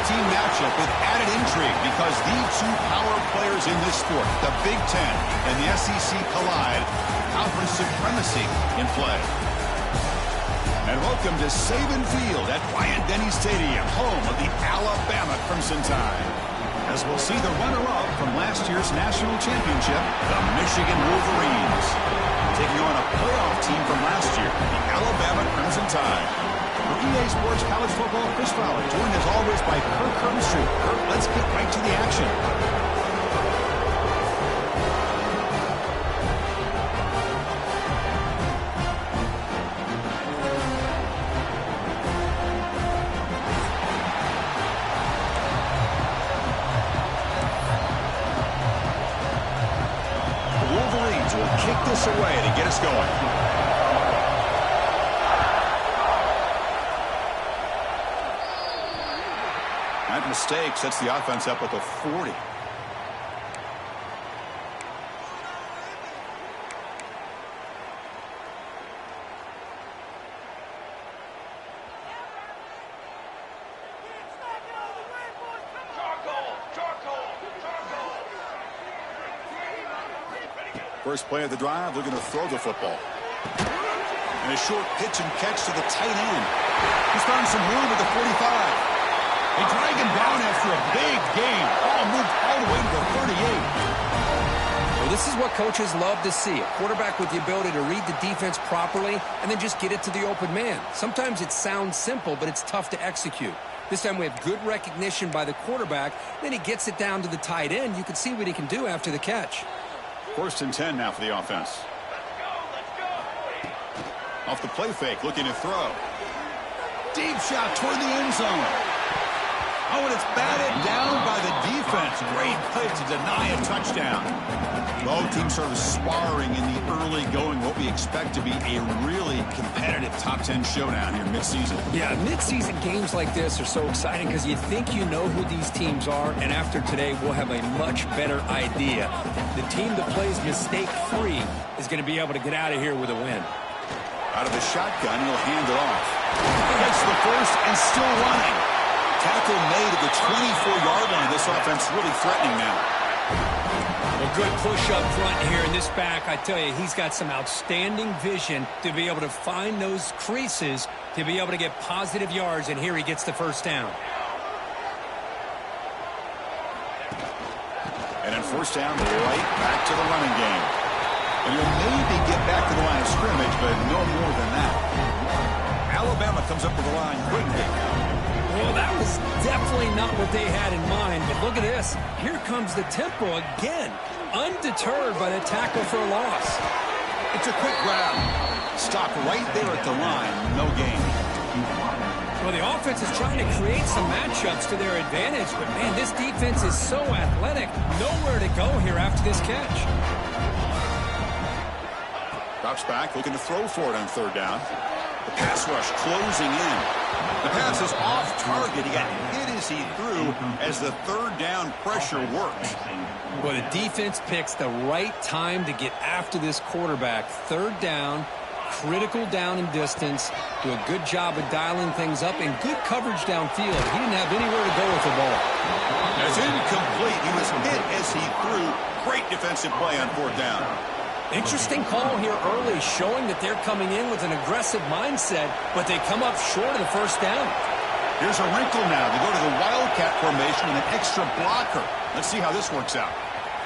team matchup with added intrigue because the two power players in this sport, the Big Ten and the SEC, collide. Conference supremacy in play. And welcome to Saban Field at Bryant-Denny Stadium, home of the Alabama Crimson Tide. As we'll see the runner-up from last year's national championship, the Michigan Wolverines, taking on a playoff team from last year, the Alabama Crimson Tide. For EA Sports College Football, Chris Fowler, joined as always by Kirk Herbstreit. Kirk, let's get right to the action. This away to get us going. That mistake sets the offense up with a 40. First play of the drive, looking to throw the football. And a short pitch and catch to the tight end. He's found some room at the 45. They drag him down after a big gain. Ball moved all the way to the 38. Well, this is what coaches love to see. A quarterback with the ability to read the defense properly and then just get it to the open man. Sometimes it sounds simple, but it's tough to execute. This time we have good recognition by the quarterback. Then he gets it down to the tight end. You can see what he can do after the catch. First and 10 now for the offense. Off the play fake, looking to throw. Deep shot toward the end zone. Oh, and it's batted down by the defense. Great play to deny a touchdown. Both teams sort of sparring in the early going, what we expect to be a really competitive top 10 showdown here midseason. Yeah, midseason games like this are so exciting because you think you know who these teams are, and after today we'll have a much better idea. The team that plays mistake-free is going to be able to get out of here with a win. Out of the shotgun, he'll hand it off. Gets the first and still running. Tackle made at the 24-yard line. This offense really threatening now. A good push up front here in this back. I tell you, he's got some outstanding vision to be able to find those creases, to be able to get positive yards, and here he gets the first down. And then first down, right back to the running game. And he'll maybe get back to the line of scrimmage, but no more than that. Alabama comes up with the line quickly. Well, that was definitely not what they had in mind, but look at this. Here comes the tempo again, undeterred by the tackle for a loss. It's a quick grab. Stop right there at the line, no gain. Well, the offense is trying to create some matchups to their advantage, but man, this defense is so athletic. Nowhere to go here after this catch. Drops back, looking to throw for it on third down. The pass rush closing in. The pass is off target. He got hit as he threw as the third down pressure worked. Well, the defense picks the right time to get after this quarterback. Third down, critical down and distance. Do a good job of dialing things up and good coverage downfield. He didn't have anywhere to go with the ball. It's incomplete. He was hit as he threw. Great defensive play on fourth down. Interesting call here early, showing that they're coming in with an aggressive mindset, but they come up short of the first down. Here's a wrinkle now. They go to the Wildcat formation with an extra blocker. Let's see how this works out.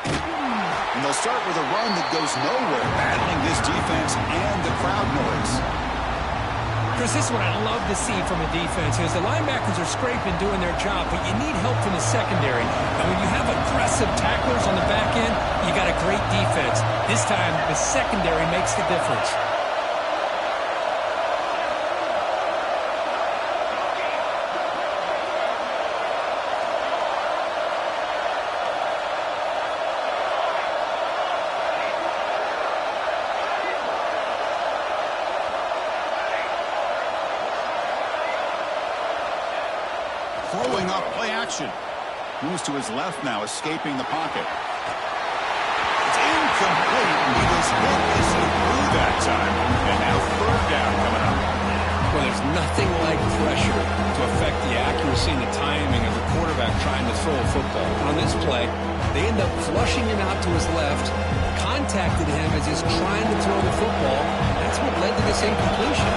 And they'll start with a run that goes nowhere, battling this defense and the crowd noise. Chris, this is what I love to see from a defense is the linebackers are scraping, doing their job, but you need help from the secondary. And when you have aggressive tacklers on the back end, you got a great defense. This time, the secondary makes the difference. Throwing up play action. Moves to his left now, escaping the pocket. It's incomplete. He was hit as he threw that time. And now third down coming up. Well, there's nothing like pressure to affect the accuracy and the timing of the quarterback trying to throw a football. On this play, they end up flushing him out to his left, contacted him as he's trying to throw the football. That's what led to this incompletion.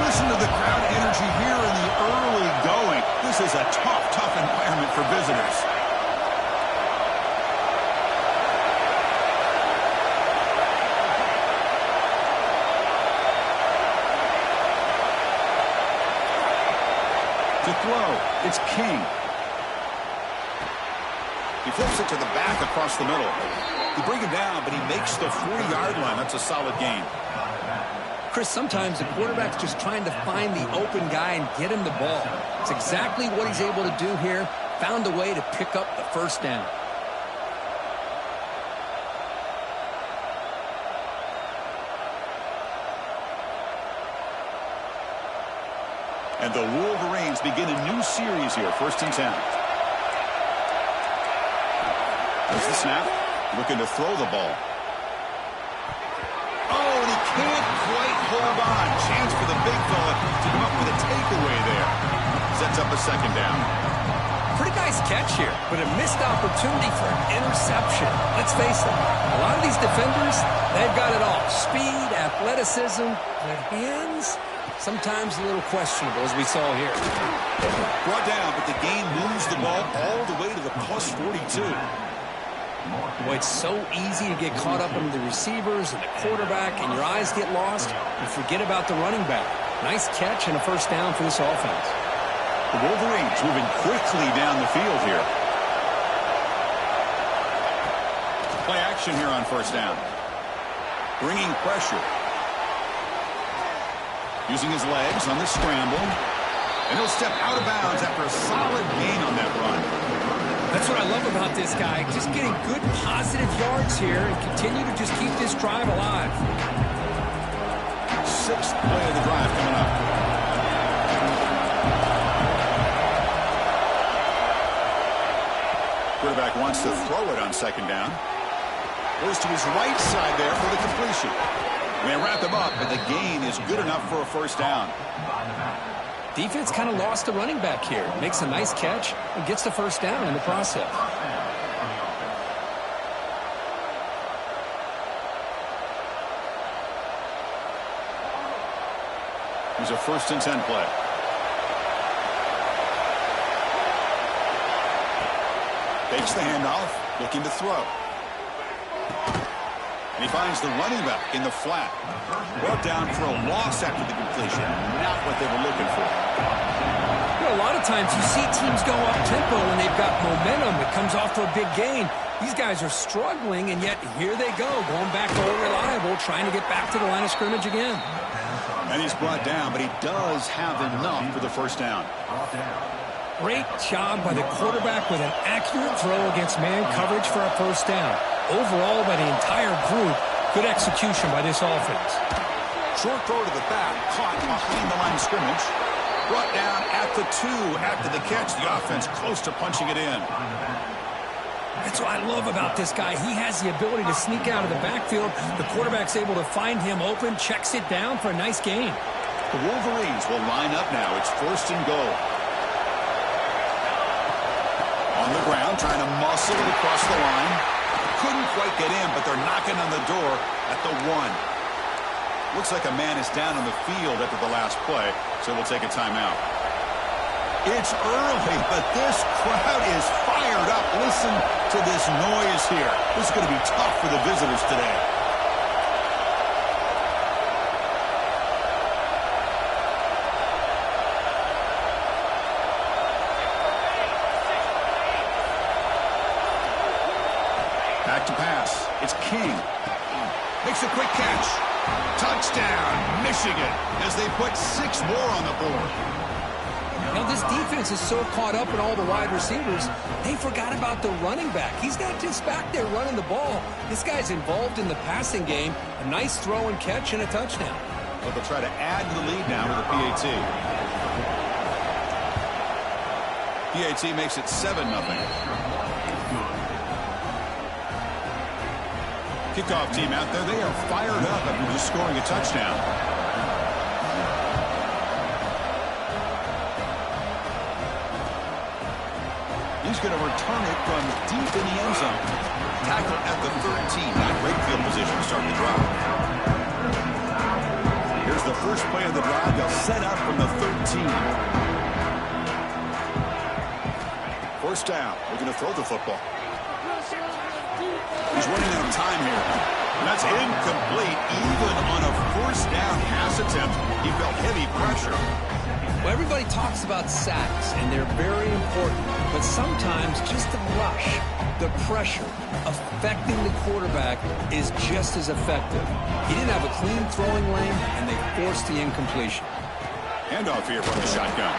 Listen to the crowd energy here in the early going. This is a tough, tough environment for visitors. To throw, it's King. He flips it to the back across the middle. You bring him down, but he makes the 40-yard line. That's a solid gain. Chris, sometimes the quarterback's just trying to find the open guy and get him the ball. It's exactly what he's able to do here. Found a way to pick up the first down. And the Wolverines begin a new series here, 1st and 10. There's the snap. Looking to throw the ball. Oh, and he can't quite hold on. Chance for the big fella to come up with a takeaway there. Sets up a 2nd down. Pretty nice catch here, but a missed opportunity for an interception. Let's face it, a lot of these defenders, they've got it all. Speed, athleticism, but hands, sometimes a little questionable, as we saw here. Brought down, but the game moves the ball all the way to the plus 42. Boy, it's so easy to get caught up in the receivers and the quarterback, and your eyes get lost, and forget about the running back. Nice catch and a 1st down for this offense. The Wolverines moving quickly down the field here. Play action here on 1st down. Bringing pressure. Using his legs on the scramble. And he'll step out of bounds after a solid gain on that run. That's what I love about this guy. Just getting good, positive yards here and continue to just keep this drive alive. 6th play of the drive coming up. Quarterback wants to throw it on 2nd down. Goes to his right side there for the completion. They wrap him up, and the gain is good enough for a 1st down. Defense kind of lost the running back here. Makes a nice catch and gets the 1st down in the process. Here's a 1st and 10 play. Takes the handoff, looking to throw. And he finds the running back in the flat. Brought down for a loss after the completion. Not what they were looking for. You know, a lot of times you see teams go up-tempo when they've got momentum. It comes off for a big gain. These guys are struggling, and yet here they go, going back to old reliable, trying to get back to the line of scrimmage again. And he's brought down, but he does have enough for the 1st down. Great job by the quarterback with an accurate throw against man coverage for a 1st down. Overall, by the entire group, good execution by this offense. Short throw to the back, caught behind the line of scrimmage. Brought down at the 2 after the catch. The offense close to punching it in. That's what I love about this guy. He has the ability to sneak out of the backfield. The quarterback's able to find him open, checks it down for a nice gain. The Wolverines will line up now. It's 1st and goal. On the ground, trying to muscle it across the line. Couldn't quite get in, but they're knocking on the door at the 1. Looks like a man is down on the field after the last play, so we'll take a timeout. It's early, but this crowd is fired up. Listen to this noise here. This is going to be tough for the visitors today. Back to pass. It's King. Makes a quick catch. Touchdown, Michigan, as they put 6 more on the board. Now, this defense is so caught up in all the wide receivers, they forgot about the running back. He's not just back there running the ball. This guy's involved in the passing game. A nice throw and catch and a touchdown. Well, they'll try to add to the lead now with a PAT. PAT makes it 7-0. Kickoff team out there, they are fired up after just scoring a touchdown. he's going to return it from deep in the end zone. Tackle at the 13. Not great field position to start the drive. Here's the first play of the drive. They'll set up from the 13. First down. We're going to throw the football. He's running out of time here. And that's incomplete. Even on a first down pass attempt, he felt heavy pressure. Well, everybody talks about sacks, and they're very important. But sometimes just the rush, the pressure, affecting the quarterback is just as effective. He didn't have a clean throwing lane, and they forced the incompletion. Handoff here from the shotgun.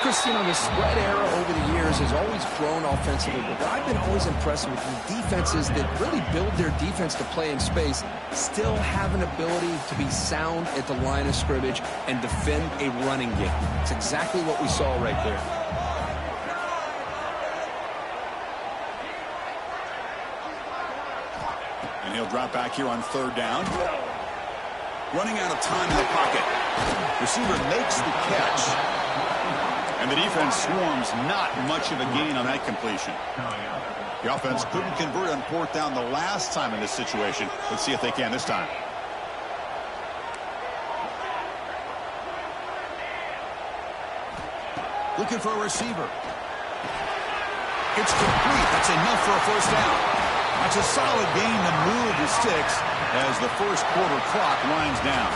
Chris, you know, the spread era over the years has always grown offensively, but what I've been always impressed with the defenses that really build their defense to play in space still have an ability to be sound at the line of scrimmage and defend a running game. It's exactly what we saw right there. And he'll drop back here on third down. Running out of time in the pocket. Receiver makes the catch. And the defense swarms, not much of a gain on that completion. The offense couldn't convert on fourth down the last time in this situation. Let's see if they can this time. Looking for a receiver. It's complete. That's enough for a first down. That's a solid gain to move the sticks as the first quarter clock winds down.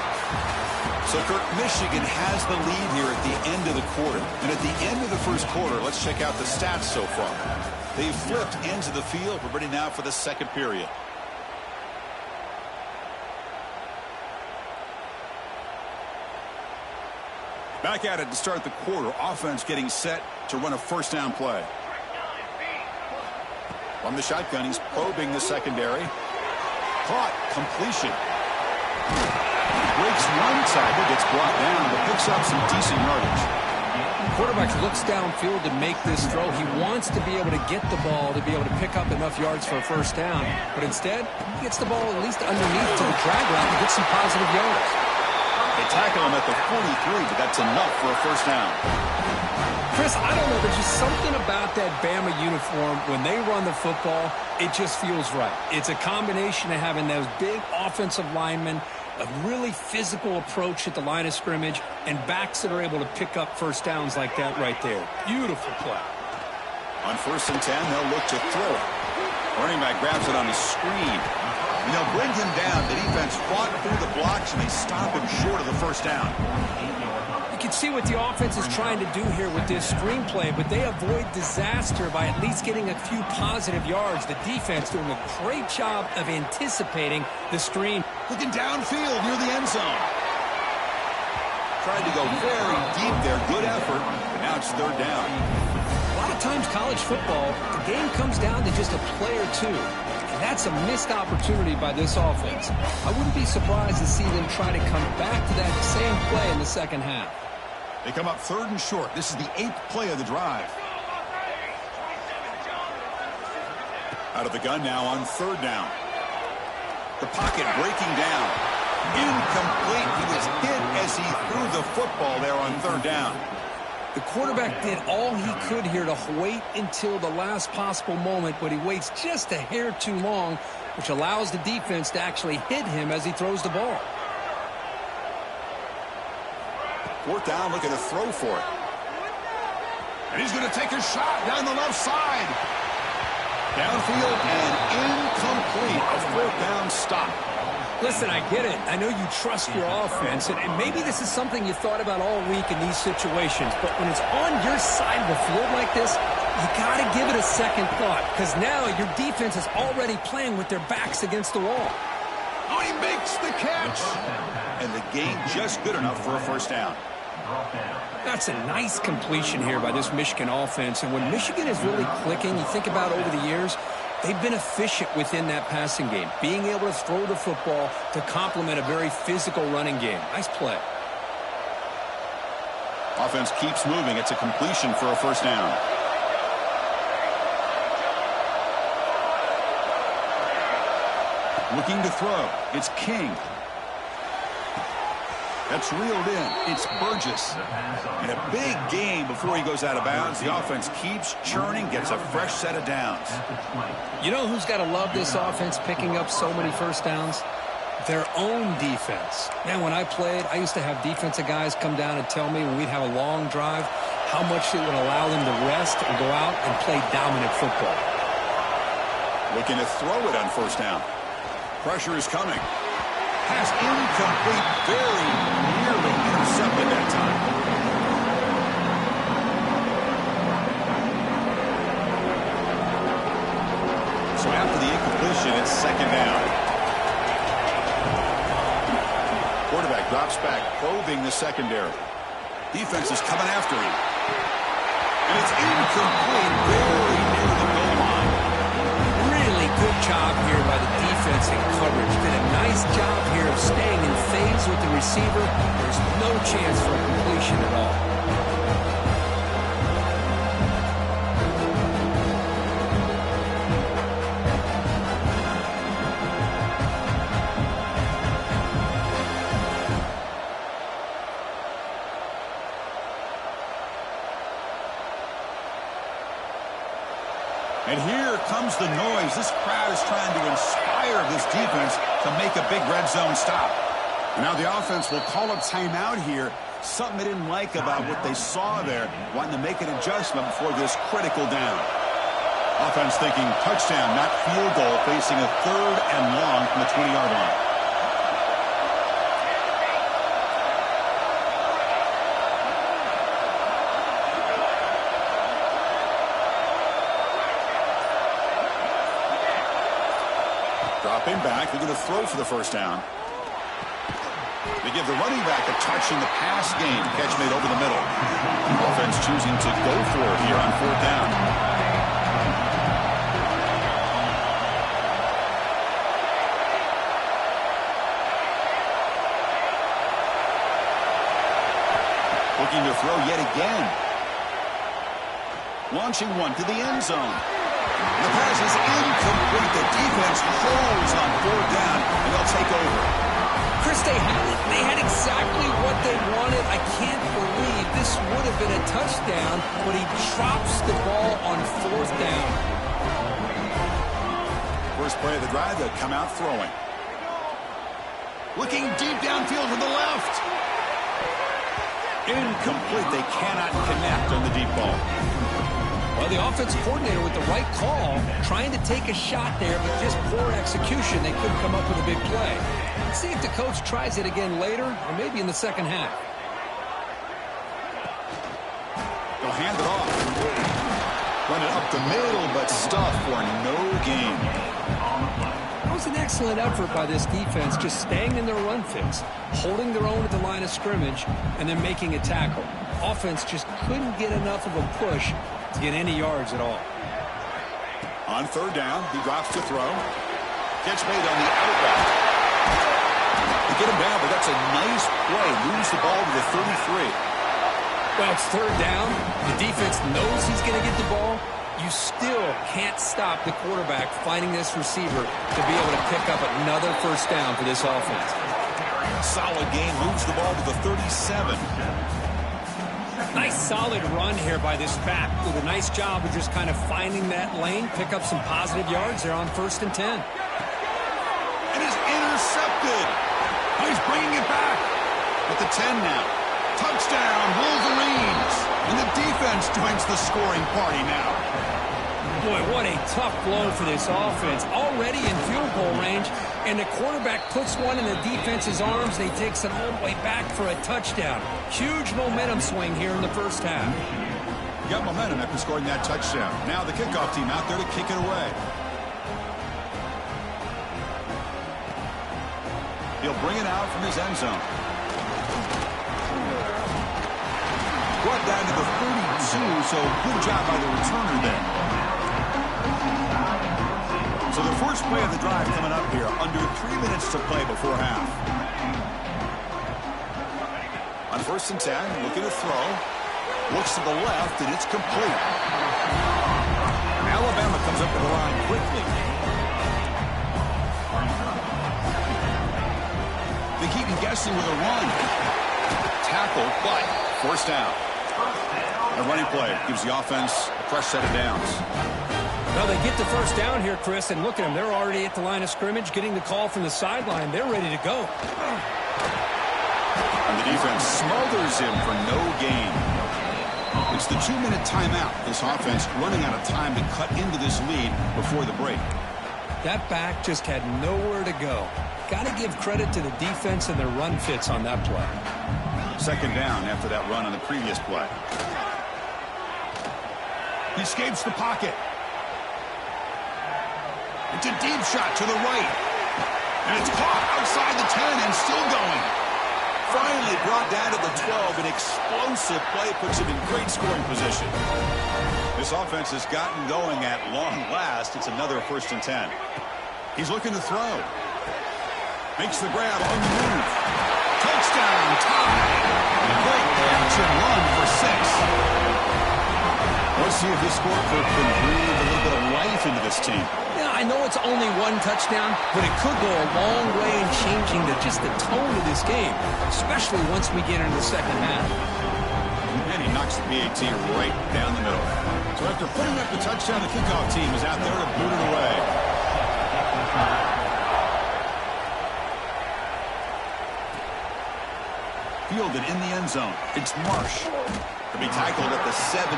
So, Kirk, Michigan has the lead here at the end of the quarter. And at the end of the first quarter, let's check out the stats so far. They've flipped ends of the field. We're ready now for the second period. Back at it to start the quarter. Offense getting set to run a first down play. From the shotgun, he's probing the secondary. Caught. Completion. Breaks one tackle, gets brought down, but picks up some decent yardage. The quarterback looks downfield to make this throw. He wants to be able to get the ball to be able to pick up enough yards for a first down. But instead, he gets the ball at least underneath to the drag route and gets some positive yards. They tackle him at the 43, but that's enough for a first down. Chris, I don't know. There's just something about that Bama uniform. When they run the football, it just feels right. It's a combination of having those big offensive linemen, a really physical approach at the line of scrimmage, and backs that are able to pick up first downs like that right there. Beautiful play. On 1st and 10, they'll look to throw it. Running back grabs it on the screen. And they'll bring him down. The defense fought through the blocks, and they stop him short of the first down. You can see what the offense is trying to do here with this screenplay, but they avoid disaster by at least getting a few positive yards. The defense doing a great job of anticipating the screen. Looking downfield near the end zone. Tried to go very deep there. Good effort. But now it's third down. A lot of times college football, the game comes down to just a play or two. And that's a missed opportunity by this offense. I wouldn't be surprised to see them try to come back to that same play in the second half. They come up third and short. This is the 8th play of the drive. Out of the gun now on third down. The pocket breaking down. Incomplete. He was hit as he threw the football there on third down. The quarterback did all he could here to wait until the last possible moment, but he waits just a hair too long, which allows the defense to actually hit him as he throws the ball. Fourth down, looking to throw for it. And he's going to take a shot down the left side. Downfield and incomplete. A fourth down stop. Listen, I get it. I know you trust your offense, and maybe this is something you thought about all week in these situations, but when it's on your side of the field like this, you got to give it a second thought, because now your defense is already playing with their backs against the wall. Oh, he makes the catch. And the gain just good enough for a first down. That's a nice completion here by this Michigan offense, and when Michigan is really clicking, you think about over the years, they've been efficient within that passing game, being able to throw the football to complement a very physical running game. Nice play. Offense keeps moving. It's a completion for a first down. Looking to throw. It's King. That's reeled in. It's Burgess. And a big gain before he goes out of bounds. The offense keeps churning, gets a fresh set of downs. You know who's got to love this offense picking up so many first downs? Their own defense. Man, when I played, I used to have defensive guys come down and tell me when we'd have a long drive how much it would allow them to rest and go out and play dominant football. Looking to throw it on first down. Pressure is coming. Pass incomplete, very nearly intercepted that time. So after the incompletion, it's second down. Quarterback drops back, probing the secondary. Defense is coming after him. And it's incomplete, very near the goal line. Really good job here by the defense in coverage. Did a nice job here of staying in phase with the receiver. There's no chance for a completion at all. And here comes the noise. This crowd is trying to inspire this defense to make a big red zone stop. And now the offense will call a timeout here. Something they didn't like about what they saw there, wanting to make an adjustment before this critical down. Offense thinking touchdown, not field goal, facing a 3rd and long from the 20-yard line. Dropping back, they're going to throw for the first down. They give the running back a touch in the pass game. Catch made over the middle. Offense choosing to go for it here on 4th down. Looking to throw yet again. Launching one to the end zone. The pass is incomplete. The defense holds on 4th down, and they'll take over. Chris, they had exactly what they wanted. I can't believe this would have been a touchdown, but he drops the ball on 4th down. First play of the drive, they'll come out throwing. Looking deep downfield to the left. Incomplete. They cannot connect on the deep ball. Well, the offensive coordinator with the right call, trying to take a shot there, but just poor execution. They couldn't come up with a big play. Let's see if the coach tries it again later, or maybe in the second half. They'll hand it off. Run it up the middle, but stuffed for no gain. That was an excellent effort by this defense, just staying in their run fix, holding their own at the line of scrimmage, and then making a tackle. Offense just couldn't get enough of a push to get any yards at all. On 3rd down, he drops to throw. Catch made on the out route. They get him down, but that's a nice play. Moves the ball to the 33. Well, it's 3rd down. The defense knows he's going to get the ball. You still can't stop the quarterback finding this receiver to be able to pick up another first down for this offense. Solid gain. Moves the ball to the 37. Nice solid run here by this back. Did a nice job of just kind of finding that lane, pick up some positive yards there on 1st and 10. It is intercepted. Oh, he's bringing it back. At the 10 now. Touchdown, Wolverines. And the defense joins the scoring party now. Boy, what a tough blow for this offense. Already in field goal range, and the quarterback puts one in the defense's arms, and he takes it all the way back for a touchdown. Huge momentum swing here in the first half. Got momentum after scoring that touchdown. Now the kickoff team out there to kick it away. He'll bring it out from his end zone. Brought down to the 32, so good job by the returner there. So the first play of the drive coming up here, under 3 minutes to play before half. On 1st and 10, looking to throw. Looks to the left, and it's complete. Alabama comes up to the line quickly. to keep him guessing with a run. Tackle, but first down. A running play gives the offense a fresh set of downs. Well, they get the first down here, Chris, and look at them. They're already at the line of scrimmage, getting the call from the sideline. They're ready to go. And the defense smothers him for no gain. It's the 2-minute timeout. This offense running out of time to cut into this lead before the break. That back just had nowhere to go. Got to give credit to the defense and their run fits on that play. Second down after that run on the previous play. He escapes the pocket. It's a deep shot to the right. And it's caught outside the 10 and still going. Finally brought down to the 12. An explosive play puts him in great scoring position. This offense has gotten going at long last. It's another 1st and 10. He's looking to throw. Makes the grab on the move. Touchdown, tie. Great catch and run for 6. Let's see if this score can breathe a little bit of life into this team. Yeah, I know it's only 1 touchdown, but it could go a long way in changing just the tone of this game, especially once we get into the second half. And he knocks the PAT right down the middle. So after putting up the touchdown, the kickoff team is out there to boot it away. Fielded in the end zone. It's Marsh. To be tackled at the 17.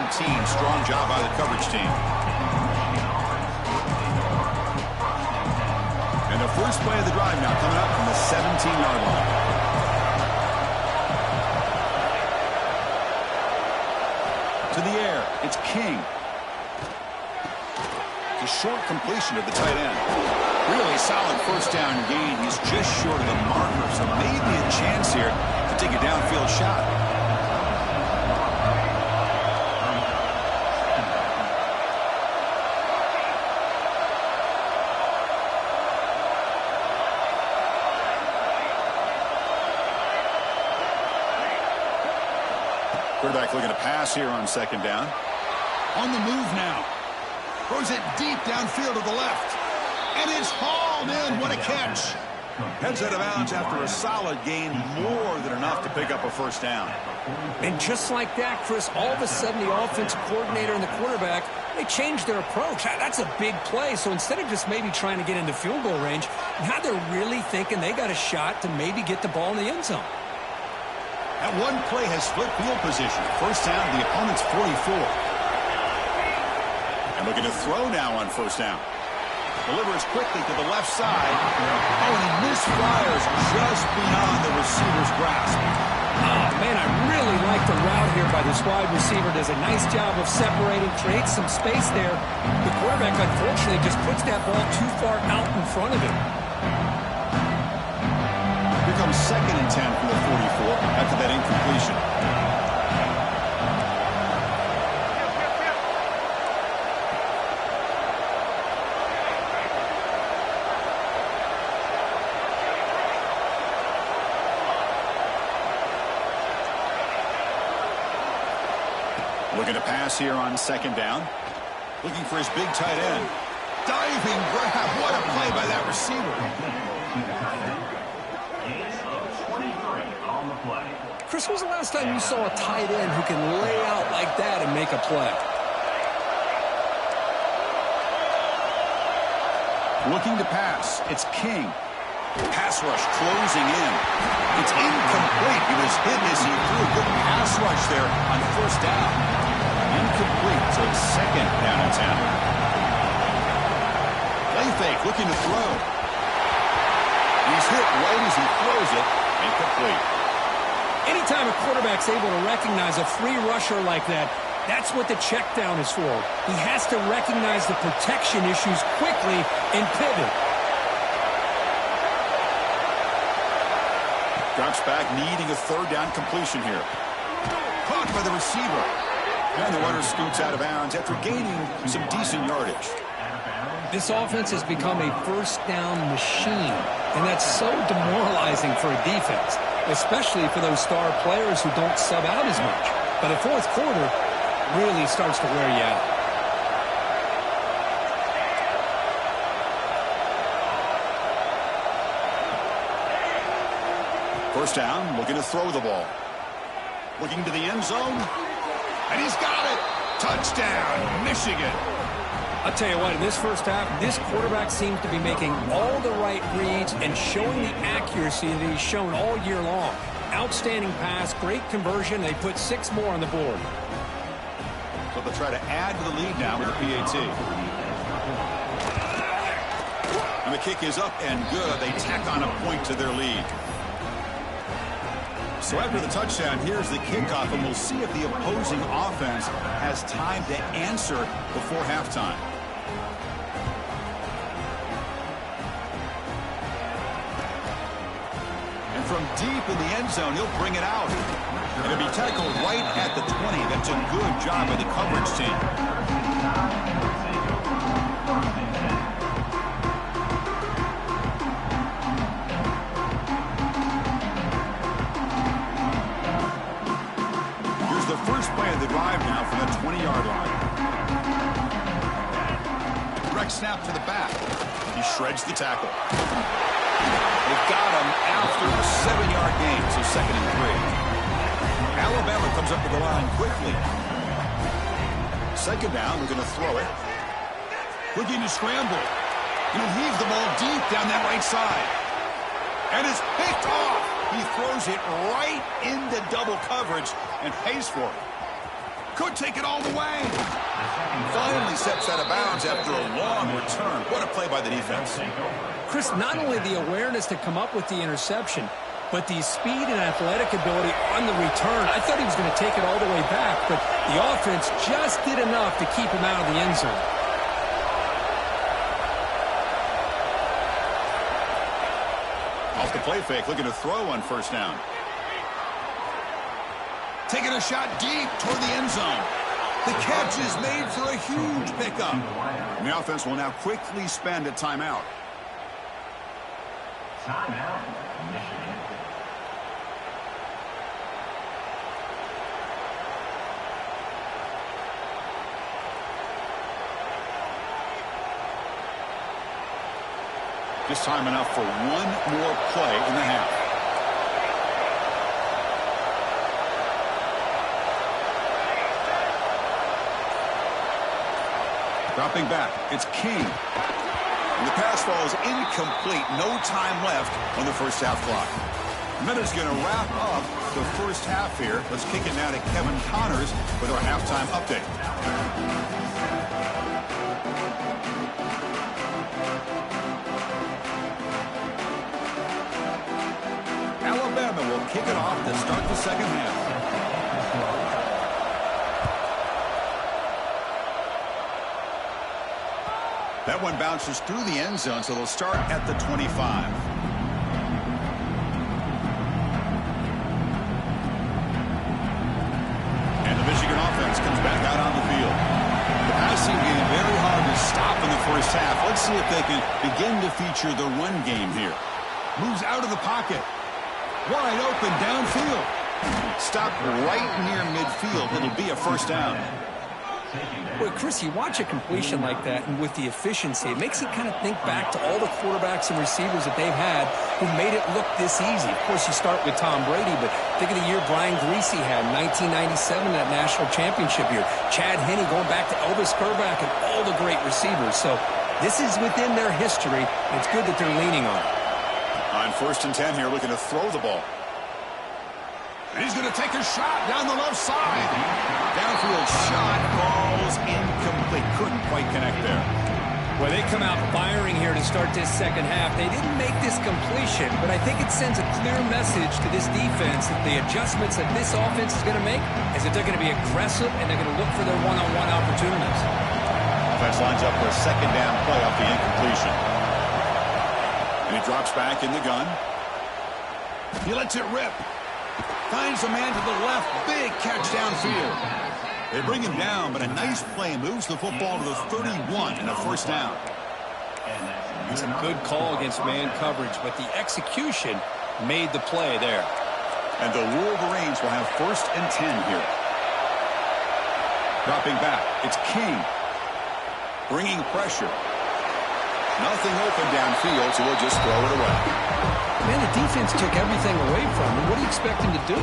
Strong job by the coverage team. And the first play of the drive now coming up from the 17-yard line. To the air. It's King. It's a short completion to the tight end. Really solid first down gain. He's just short of the marker, so maybe a chance here to take a downfield shot. Quarterback looking to pass here on second down. On the move now. Throws it deep downfield to the left. And it's hauled in. What a catch. Heads out of bounds after a solid gain. More than enough to pick up a first down. And just like that, Chris, all of a sudden the offensive coordinator and the quarterback, they changed their approach. That's a big play. So instead of just maybe trying to get into field goal range, now they're really thinking they got a shot to maybe get the ball in the end zone. That one play has split field position. First down, the opponent's 44. And looking to throw now on first down. Delivers quickly to the left side. Oh, and he misfires just beyond the receiver's grasp. Oh, man, I really like the route here by this wide receiver. Does a nice job of separating, creates some space there. The quarterback, unfortunately, just puts that ball too far out in front of him. Becomes 2nd and 10 from the 44 after that incompletion. Looking to pass here on second down. Looking for his big tight end. Diving grab. What a play by that receiver. Chris, when was the last time you saw a tight end who can lay out like that and make a play? Looking to pass. It's King. Pass rush closing in. It's incomplete. He was hit as he threw a good pass rush there on first down. Incomplete, so it's 2nd down and 10. Play fake, looking to throw. He's hit right as he throws it. Incomplete. Anytime a quarterback's able to recognize a free rusher like that, that's what the check down is for. He has to recognize the protection issues quickly and pivot. Drops back, needing a third down completion here. Caught by the receiver. And the runner scoots out of bounds after gaining some decent yardage. This offense has become a first down machine, and that's so demoralizing for a defense, especially for those star players who don't sub out as much. But the fourth quarter really starts to wear you out. First down, looking to throw the ball. Looking to the end zone. And he's got it. Touchdown, Michigan. I'll tell you what, in this first half, this quarterback seems to be making all the right reads and showing the accuracy that he's shown all year long. Outstanding pass, great conversion. They put 6 more on the board. So they'll try to add to the lead now with a PAT. And the kick is up and good. They tack on a point to their lead. So after the touchdown, here's the kickoff, and we'll see if the opposing offense has time to answer before halftime. And from deep in the end zone, he'll bring it out. And it'll be tackled right at the 20. That's a good job by the coverage team. First play of the drive now from the 20-yard line. Direct snap to the back. He shreds the tackle. They've got him after a 7-yard gain, so 2nd and 3. Alabama comes up to the line quickly. 2nd down, we're going to throw it. Looking to scramble. He'll heave the ball deep down that right side. And it's picked off. He throws it right into double coverage and pays for it. Could take it all the way. Finally steps out of bounds after a long return. What a play by the defense. Chris, not only the awareness to come up with the interception, but the speed and athletic ability on the return. I thought he was going to take it all the way back, but the offense just did enough to keep him out of the end zone. Off the play fake, looking to throw on first down. Taking a shot deep toward the end zone. The catch is made for a huge pickup. And the offense will now quickly spend a timeout. Timeout, Michigan. Just time enough for one more play in the half. Dropping back, it's King. And the pass falls incomplete. No time left on the first half clock. Minutes going to wrap up the first half here. Let's kick it now to Kevin Connors with our halftime update. Alabama will kick it off to start the second half. That one bounces through the end zone, so they'll start at the 25. And the Michigan offense comes back out on the field. The passing game very hard to stop in the first half. Let's see if they can begin to feature the run game here. Moves out of the pocket. Wide open downfield. Stopped right near midfield. It'll be a first down. Well, Chris, you watch a completion like that, and with the efficiency, it makes you kind of think back to all the quarterbacks and receivers that they've had who made it look this easy. Of course, you start with Tom Brady, but think of the year Brian Griese had in 1997, that national championship year. Chad Henne going back to Elvis Grbac and all the great receivers. So this is within their history. It's good that they're leaning on it. On 1st and 10 here, looking to throw the ball. And he's going to take a shot down the left side. Downfield shot falls incomplete. Couldn't quite connect there. Well, they come out firing here to start this second half. They didn't make this completion, but I think it sends a clear message to this defense that the adjustments that this offense is going to make is that they're going to be aggressive and they're going to look for their one-on-one opportunities. Offense lines up for a second down play off the incompletion. And he drops back in the gun. He lets it rip. Finds a man to the left. Big catch downfield. They bring him down, but a nice play moves the football to the 31 and a first down. It's a good call against man coverage, but the execution made the play there. And the Wolverines will have 1st and 10 here. Dropping back. It's King. Bringing pressure. Nothing open downfield, so we'll just throw it away. Man, the defense took everything away from him. What do you expect him to do?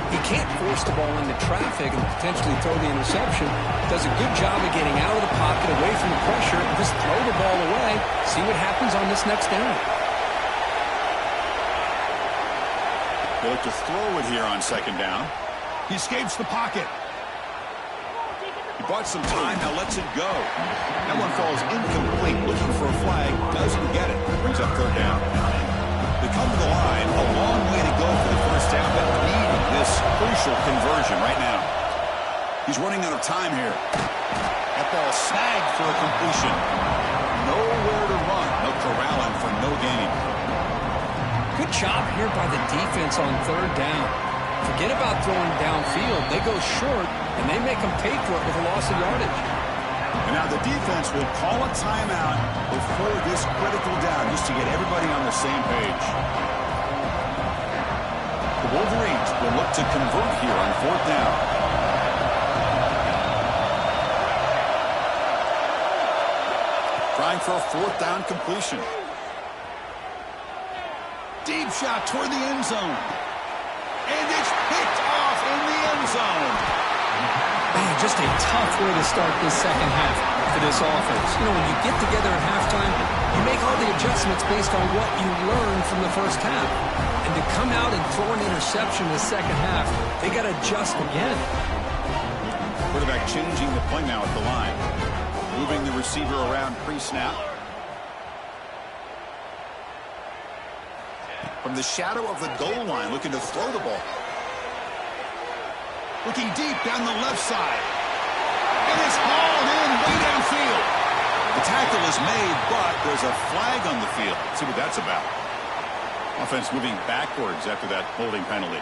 He can't force the ball into traffic and potentially throw the interception. Does a good job of getting out of the pocket, away from the pressure, and just throw the ball away. See what happens on this next down. They look to throw it here on second down. He escapes the pocket. He bought some time, now lets it go. That one falls incomplete, looking for a flag, doesn't get it. Brings up third down. They come to the line, a long way to go for the first down, but need this crucial conversion right now. He's running out of time here. That ball snagged for a completion. Nowhere to run. No corralling for no gain. Good job here by the defense on third down. Forget about throwing downfield. They go short, and they make them pay for it with a loss of yardage. And now the defense will call a timeout before this critical down, just to get everybody on the same page. The Wolverines will look to convert here on fourth down. Trying for a fourth down completion. Deep shot toward the end zone. And it's picked off in the end zone. Man, just a tough way to start this second half for this offense. You know, when you get together at halftime, you make all the adjustments based on what you learned from the first half. And to come out and throw an interception in the second half, they got to adjust again. Quarterback changing the play now at the line. Moving the receiver around pre-snap. From the shadow of the goal line, looking to throw the ball. Looking deep down the left side. And it's hauled in way downfield. The tackle is made, but there's a flag on the field. Let's see what that's about. Offense moving backwards after that holding penalty.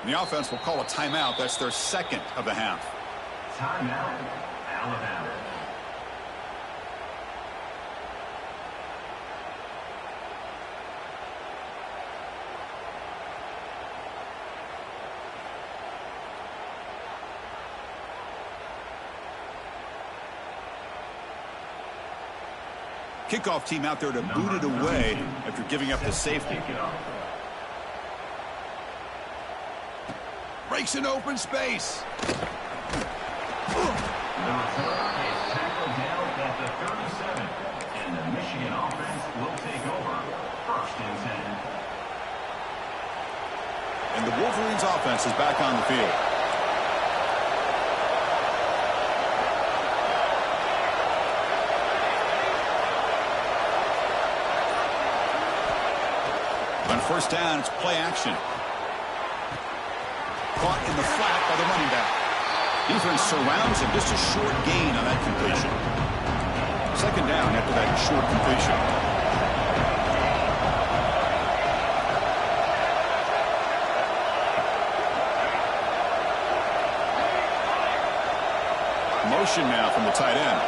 And the offense will call a timeout. That's their second of the half. Timeout, Alabama. Kickoff team out there to boot it away after giving up the safety. Breaks an open space. The return is tackled down at the 37, and the Michigan offense will take over. First and 10. And the Wolverines offense is back on the field. On first down, it's play action. Caught in the flat by the running back. Defense surrounds him. Just a short gain on that completion. Second down after that short completion. Motion now from the tight end.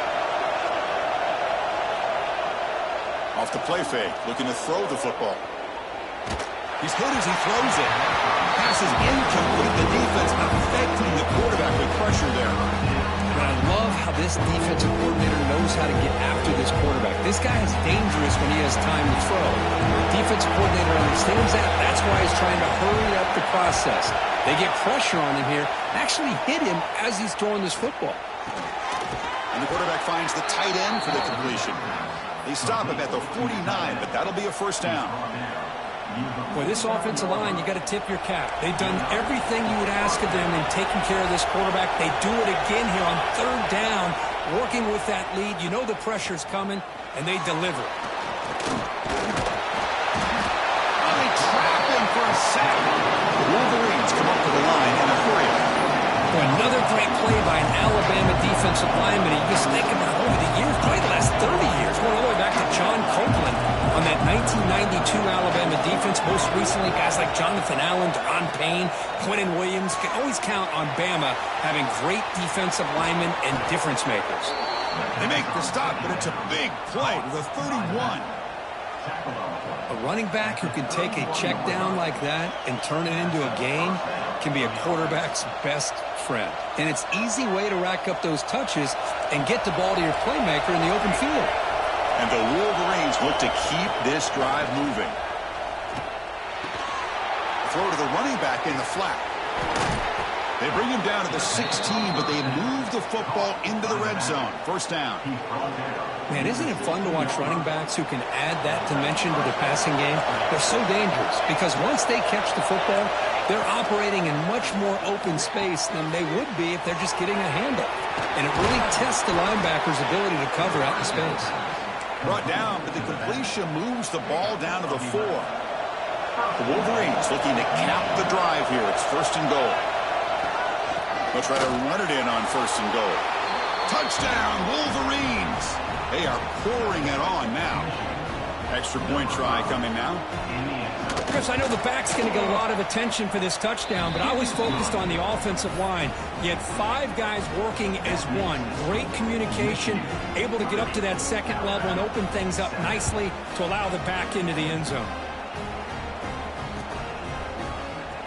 Off the play fake, looking to throw the football. He's hit as he throws it. Pass is incomplete. The defense affecting the quarterback with pressure there. But I love how this defensive coordinator knows how to get after this quarterback. This guy is dangerous when he has time to throw. The defensive coordinator understands that. That's why he's trying to hurry up the process. They get pressure on him here, actually hit him as he's throwing this football. And the quarterback finds the tight end for the completion. They stop him at the 49, but that'll be a first down. Boy, this offensive line, you got to tip your cap. They've done everything you would ask of them in taking care of this quarterback. They do it again here on third down, working with that lead. You know the pressure's coming, and they deliver. Oh, they trap him for a sack. The Wolverines come up to the line in a hurry. Boy, another great play by an Alabama defensive lineman. You just think about over the years, probably the last 30 years, going all the way back to John Copeland on that 1992 Alabama defense. Most recently, guys like Jonathan Allen, Deron Payne, Quentin Williams. Can always count on Bama having great defensive linemen and difference makers. They make the stop, but it's a big play to the 31. A running back who can take a check down like that and turn it into a gain can be a quarterback's best friend. And it's an easy way to rack up those touches and get the ball to your playmaker in the open field. And the Wolverines look to keep this drive moving. Throw to the running back in the flat. They bring him down to the 16, but they move the football into the red zone. First down. Man, isn't it fun to watch running backs who can add that dimension to the passing game? They're so dangerous because once they catch the football, they're operating in much more open space than they would be if they're just getting a handoff. And it really tests the linebacker's ability to cover out in space. Brought down, but the completion moves the ball down to the 4. The Wolverines looking to cap the drive here. It's first and goal. They'll try to run it in on first and goal. Touchdown, Wolverines! They are pouring it on now. Extra point try coming now. Chris, I know the back's going to get a lot of attention for this touchdown, but I was focused on the offensive line. You had 5 guys working as one. Great communication, able to get up to that second level and open things up nicely to allow the back into the end zone.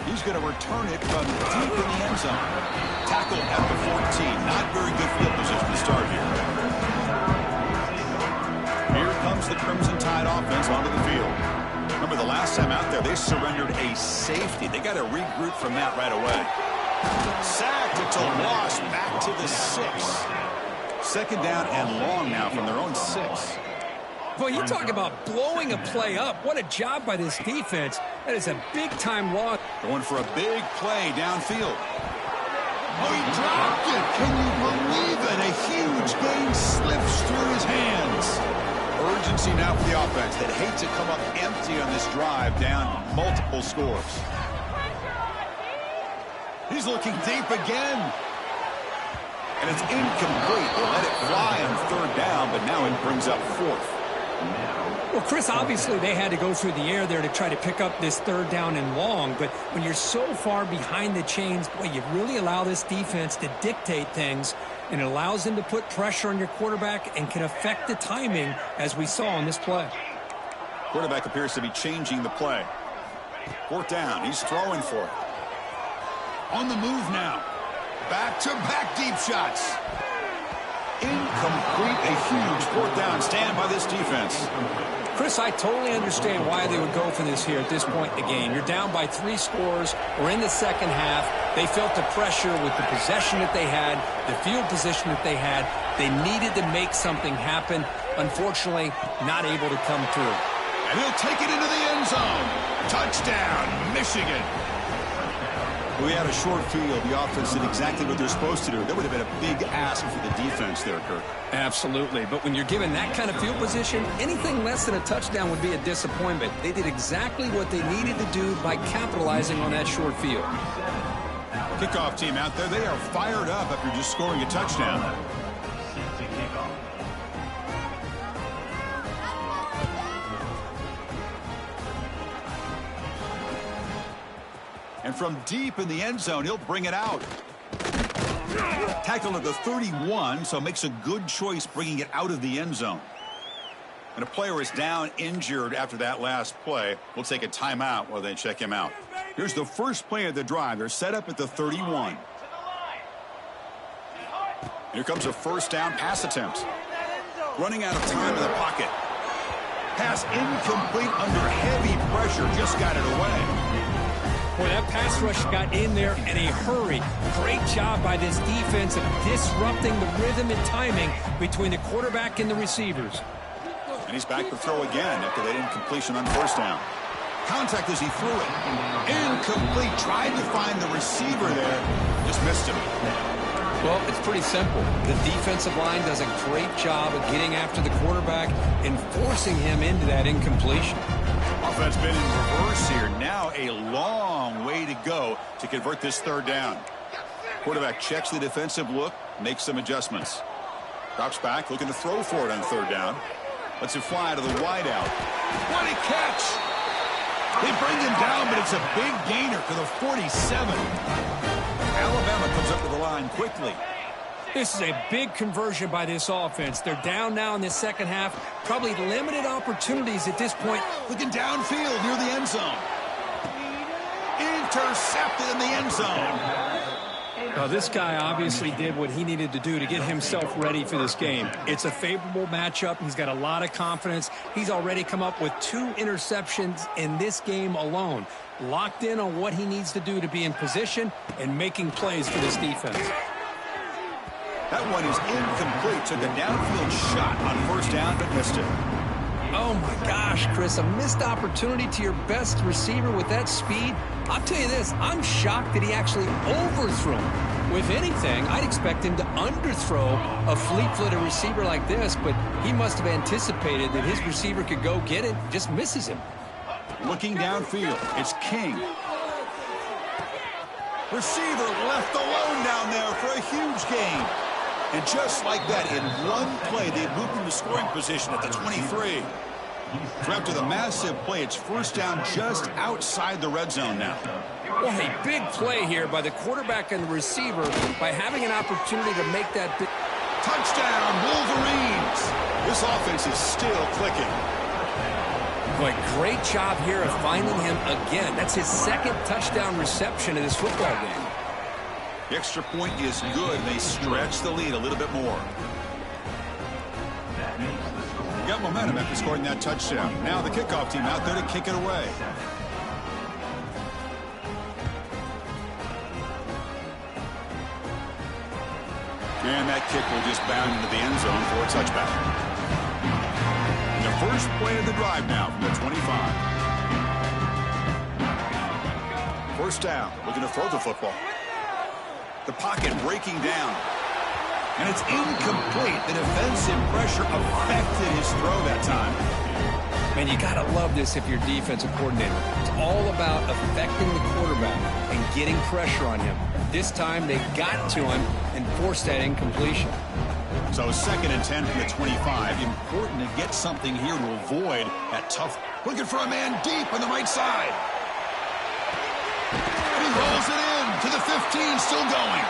He's going to return it from deep in the end zone. Tackle at the 14. Not very good field position to start here. Here comes the Crimson Tide offense onto the field. Remember the last time out there, they surrendered a safety. They got to regroup from that right away. Sacked. It's a loss back to the 6. Second down and long now from their own 6. Boy, you talk about blowing a play up. What a job by this defense. That is a big-time loss. Going for a big play downfield. Oh, he dropped it. Can you believe it? A huge gain slips through his hands. Urgency now for the offense. They'd hate to come up empty on this drive, down multiple scores. He's looking deep again. And it's incomplete. They let it fly on third down, but now it brings up 4th. Well, Chris, obviously they had to go through the air there to try to pick up this third down and long, but when you're so far behind the chains, boy, you really allow this defense to dictate things, and it allows them to put pressure on your quarterback and can affect the timing, as we saw on this play. Quarterback appears to be changing the play. 4th down. He's throwing for it. On the move now. Back-to-back deep shots. Incomplete. A huge 4th down stand by this defense. Chris, I totally understand why they would go for this here at this point in the game. You're down by 3 scores. We're in the second half. They felt the pressure with the possession that they had, the field position that they had. They needed to make something happen. Unfortunately, not able to come through. And he'll take it into the end zone. Touchdown, Michigan. We had a short field. The offense did exactly what they're supposed to do. That would have been a big ask for the defense there, Kirk. Absolutely. But when you're given that kind of field position, anything less than a touchdown would be a disappointment. They did exactly what they needed to do by capitalizing on that short field. Kickoff team out there. They are fired up after just scoring a touchdown. And from deep in the end zone, he'll bring it out. Tackled at the 31, so makes a good choice bringing it out of the end zone. And a player is down injured after that last play. We'll take a timeout while they check him out. Here's the first play of the drive. They're set up at the 31. Here comes a first down pass attempt. Running out of time in the pocket. Pass incomplete under heavy pressure. Just got it away. Boy, that pass rush got in there in a hurry. Great job by this defense of disrupting the rhythm and timing between the quarterback and the receivers. And he's back to throw again after that incompletion on first down. Contact as he threw it. Incomplete. Tried to find the receiver there. Just missed him. Well, it's pretty simple. The defensive line does a great job of getting after the quarterback and forcing him into that incompletion. Offense been in reverse here. Now a long way to go to convert this third down. Quarterback checks the defensive look, makes some adjustments. Drops back, looking to throw for it on third down. Lets it fly to the wideout. What a catch! They bring him down, but it's a big gainer to the 47. Alabama comes up to the line quickly. This is a big conversion by this offense. They're down now in the second half. Probably limited opportunities at this point. Looking downfield near the end zone. Intercepted in the end zone. This guy obviously did what he needed to do to get himself ready for this game. It's a favorable matchup. He's got a lot of confidence. He's already come up with 2 interceptions in this game alone. Locked in on what he needs to do to be in position and making plays for this defense. That one is incomplete. Took a downfield shot on first down, but missed it. Oh, my gosh, Chris, a missed opportunity to your best receiver with that speed. I'll tell you this, I'm shocked that he actually overthrew him. With anything, I'd expect him to underthrow a fleet-footed receiver like this, but he must have anticipated that his receiver could go get it, just misses him. Looking downfield, it's King. Receiver left alone down there for a huge gain. And just like that, in one play, they moved into scoring position at the 23. So after the massive play, it's first down just outside the red zone now. Well, a big play here by the quarterback and the receiver by having an opportunity to make that big... Touchdown, Wolverines! This offense is still clicking. Boy, great job here of finding him again. That's his second touchdown reception in this football game. The extra point is good. They stretch the lead a little bit more. Got momentum after scoring that touchdown. Now the kickoff team out there to kick it away. And that kick will just bound into the end zone for a touchback. And the first play of the drive now from the 25. First down, looking to throw the football. The pocket breaking down. And it's incomplete. The defensive pressure affected his throw that time. Man, you got to love this if you're defensive coordinator. It's all about affecting the quarterback and getting pressure on him. This time they got to him and forced that incompletion. So 2nd and 10 from the 25. Important to get something here to avoid that tough. Looking for a man deep on the right side. And he rolls it in to the 15, still going.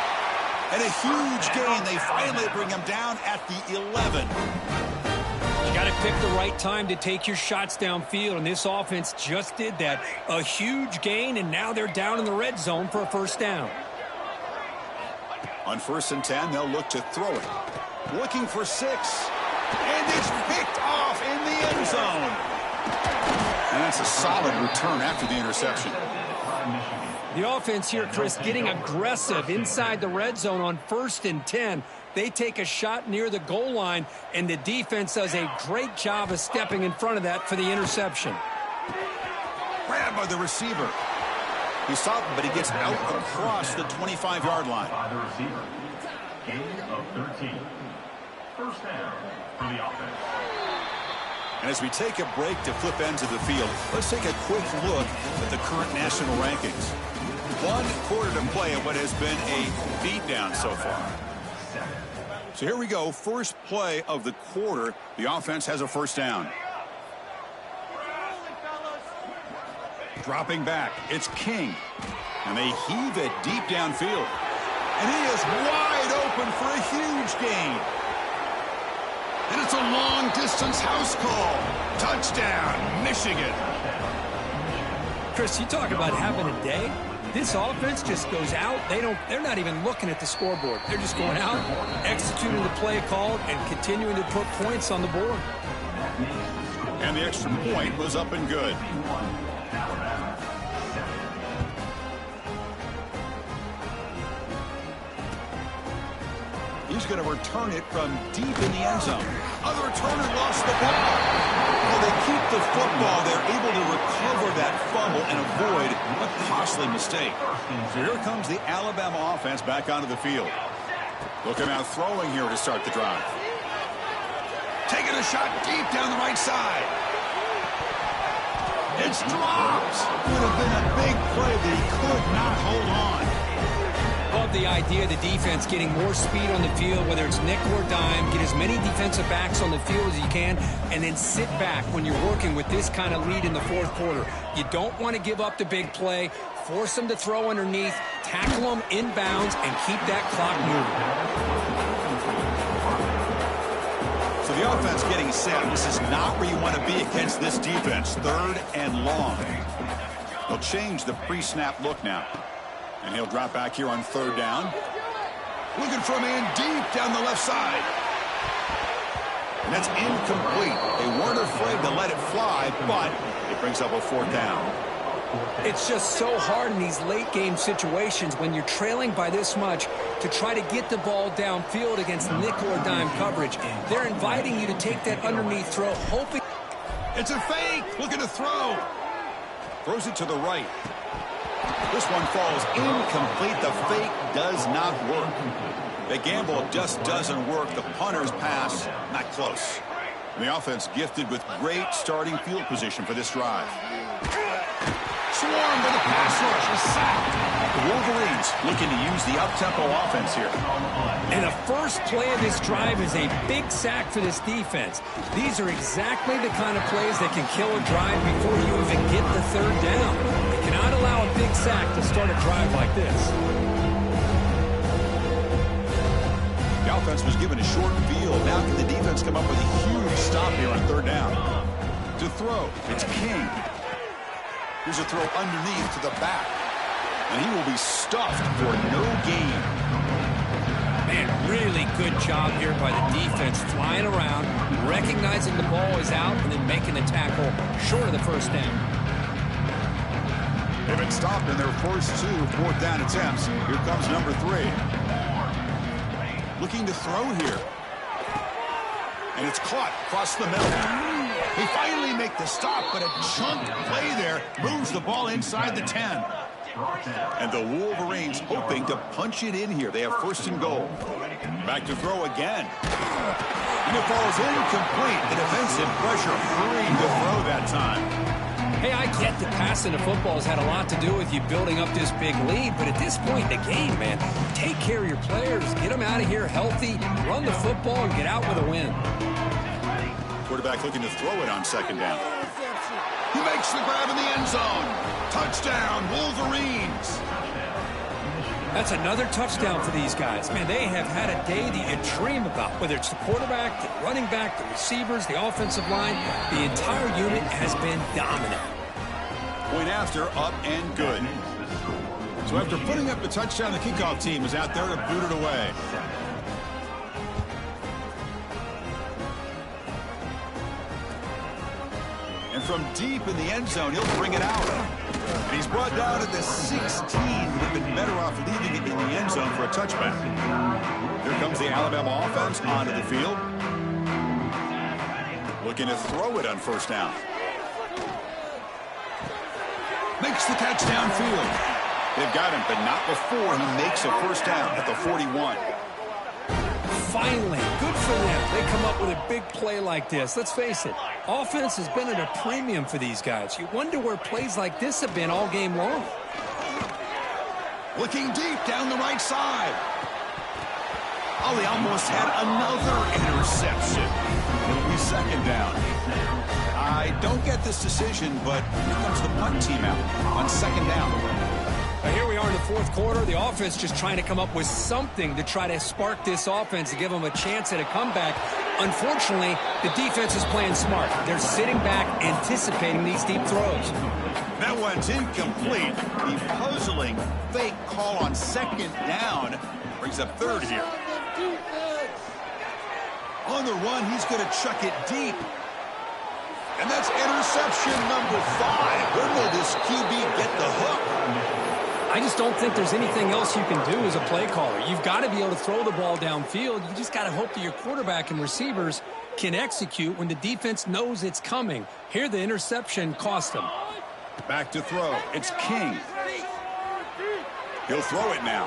And a huge gain. They finally bring him down at the 11. You got to pick the right time to take your shots downfield, and this offense just did that. A huge gain, and now they're down in the red zone for a first down. On 1st and 10, they'll look to throw it. Looking for 6. And it's picked off in the end zone. And that's a solid return after the interception. The offense here, Chris, getting aggressive inside the red zone on 1st and 10. They take a shot near the goal line, and the defense does a great job of stepping in front of that for the interception. Grabbed by the receiver. He saw it, but he gets out across the 25-yard line. By the receiver. Gain of 13. First down for the offense. And as we take a break to flip ends of the field, let's take a quick look at the current national rankings. 1 quarter to play in what has been a beatdown so far. So here we go. First play of the quarter. The offense has a first down. Dropping back. It's King. And they heave it deep downfield. And he is wide open for a huge gain. And it's a long-distance house call. Touchdown, Michigan. Chris, you talk about having a day. This offense just goes out. They're not even looking at the scoreboard. They're just going out, executing the play called, and continuing to put points on the board. And the extra point was up and good. He's going to return it from deep in the end zone. Other returner lost the ball. Well, they keep the football. They're able to recover that fumble and avoid a costly mistake. So here comes the Alabama offense back onto the field. Looking out throwing here to start the drive. Taking a shot deep down the right side. It's dropped. Would have been a big play, but he could not hold on. Love the idea of the defense getting more speed on the field, whether it's nickel or dime, get as many defensive backs on the field as you can, and then sit back when you're working with this kind of lead in the 4th quarter. You don't want to give up the big play. Force them to throw underneath, tackle them inbounds, and keep that clock moving. So the offense getting set. This is not where you want to be against this defense. 3rd and long. They'll change the pre-snap look now. And he'll drop back here on 3rd down. Looking for a man deep down the left side. And that's incomplete. They weren't afraid to let it fly, but it brings up a 4th down. It's just so hard in these late game situations when you're trailing by this much to try to get the ball downfield against nickel or dime coverage. They're inviting you to take that underneath throw, hoping. It's a fake. Looking to throw. Throws it to the right. This one falls incomplete. The fake does not work. The gamble just doesn't work. The punter's pass, not close. And the offense gifted with great starting field position for this drive. Swarmed by the pass rush. A sack. The Wolverines looking to use the up-tempo offense here. And the first play of this drive is a big sack for this defense. These are exactly the kind of plays that can kill a drive before you even get the 3rd down. You cannot allow a big sack to start a drive like this. The offense was given a short field. Now can the defense come up with a huge stop here on 3rd down? To throw, it's King. Here's a throw underneath to the back. And he will be stuffed for no gain. Man, really good job here by the defense, flying around, recognizing the ball is out, and then making the tackle short of the 1st down. They've been stopped in their first 2 4th down attempts. Here comes number 3. Looking to throw here. And it's caught across the middle. They finally make the stop, but a chunk play there moves the ball inside the 10. And the Wolverines hoping to punch it in here. They have 1st and goal. Back to throw again. And it falls incomplete. The defensive pressure free to throw that time. Hey, I get that passing the football has had a lot to do with you building up this big lead, but at this point in the game, man, take care of your players, get them out of here healthy, run the football, and get out with a win. Quarterback looking to throw it on 2nd down. He makes the grab in the end zone. Touchdown, Wolverines. That's another touchdown for these guys. Man, they have had a day that you dream about, whether it's the quarterback, the running back, the receivers, the offensive line. The entire unit has been dominant. Point after, up and good. So after putting up the touchdown, the kickoff team is out there to boot it away. And from deep in the end zone, he'll bring it out. And he's brought down at the 16. Would have been better off leaving it in the end zone for a touchback. Here comes the Alabama offense onto the field. Looking to throw it on 1st down. Makes the catch downfield. They've got him, but not before he makes a 1st down at the 41. Finally, good for them. They come up with a big play like this. Let's face it, offense has been at a premium for these guys. You wonder where plays like this have been all game long. Looking deep down the right side. Oh, they almost had another interception. It'll be 2nd down. I don't get this decision, but here comes the punt team out on 2nd down. Now here we are in the 4th quarter. The offense just trying to come up with something to try to spark this offense to give them a chance at a comeback. Unfortunately, the defense is playing smart. They're sitting back, anticipating these deep throws. That one's incomplete. The puzzling fake call on 2nd down brings up 3rd here. On the run, he's going to chuck it deep. And that's interception number 5. Where will this QB get the hook? I just don't think there's anything else you can do as a play caller. You've got to be able to throw the ball downfield. You just got to hope that your quarterback and receivers can execute when the defense knows it's coming. Here, the interception cost them. Back to throw. It's King. He'll throw it now.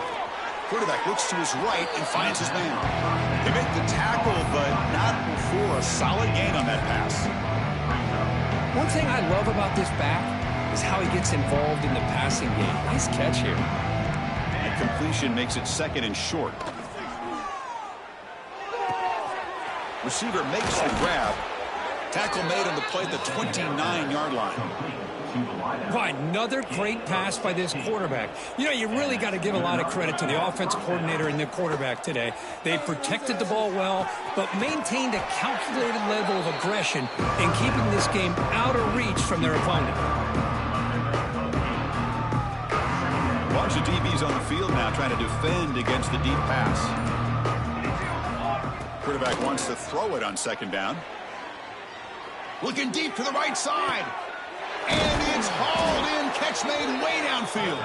Quarterback looks to his right and finds his man. They make the tackle, but not before a solid gain on that pass. One thing I love about this back is how he gets involved in the passing game. Nice catch here. And completion makes it 2nd and short. Receiver makes the grab. Tackle made on the play at the 29-yard line. Boy, another great pass by this quarterback. You know, you really got to give a lot of credit to the offensive coordinator and the quarterback today. They protected the ball well, but maintained a calculated level of aggression in keeping this game out of reach from their opponent. A bunch of DBs on the field now trying to defend against the deep pass. Quarterback wants to throw it on second down. Looking deep to the right side. And it's hauled in. Catch made way downfield.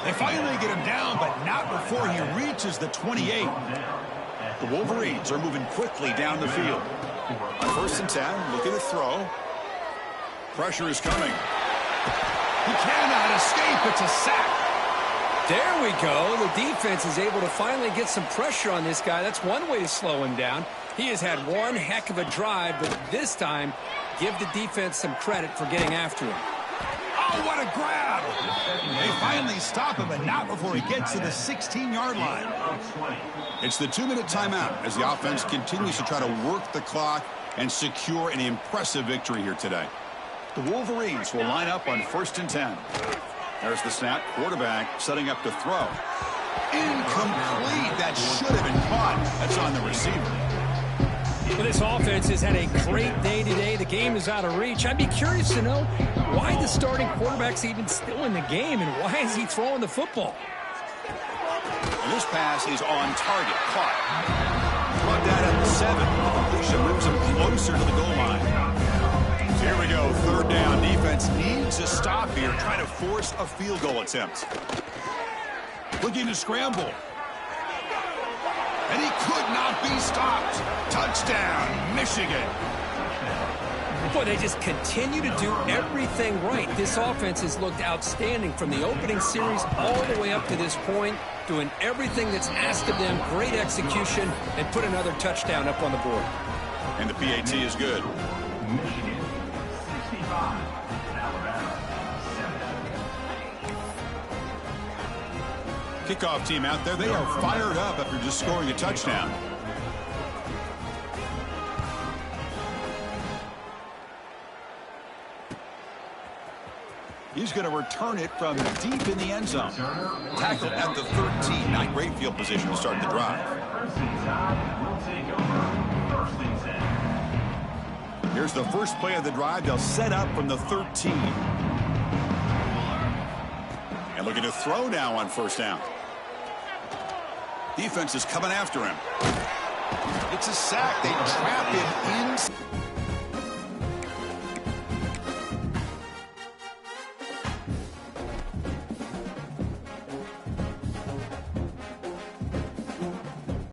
They finally get him down, but not before he reaches the 28. The Wolverines are moving quickly down the field. On 1st and 10, looking to throw. Pressure is coming. He cannot escape. It's a sack. There we go. The defense is able to finally get some pressure on this guy. That's one way to slow him down. He has had one heck of a drive, but this time, give the defense some credit for getting after him. Oh, what a grab! They finally stop him, but not before he gets to the 16-yard line. It's the 2-minute timeout as the offense continues to try to work the clock and secure an impressive victory here today. The Wolverines will line up on 1st and 10. There's the snap. Quarterback setting up to throw. Incomplete. That should have been caught. That's on the receiver. Well, this offense has had a great day today. The game is out of reach. I'd be curious to know why the starting quarterback's even still in the game and why is he throwing the football? And this pass is on target. Caught. Brought down at the 7. The completion moves him closer to the goal line. Here we go, 3rd down. Defense needs a stop here, trying to force a field goal attempt. Looking to scramble. And he could not be stopped. Touchdown, Michigan. Boy, they just continue to do everything right. This offense has looked outstanding from the opening series all the way up to this point, doing everything that's asked of them, great execution, and put another touchdown up on the board. And the PAT is good. Michigan 65, Alabama 7. Kickoff team out there, they are fired up after just scoring a touchdown. He's going to return it from deep in the end zone. Tackled at the 13. Not great field position to start the drive. Here's the first play of the drive. They'll set up from the 13. And looking to throw now on 1st down. Defense is coming after him. It's a sack. They trap him in.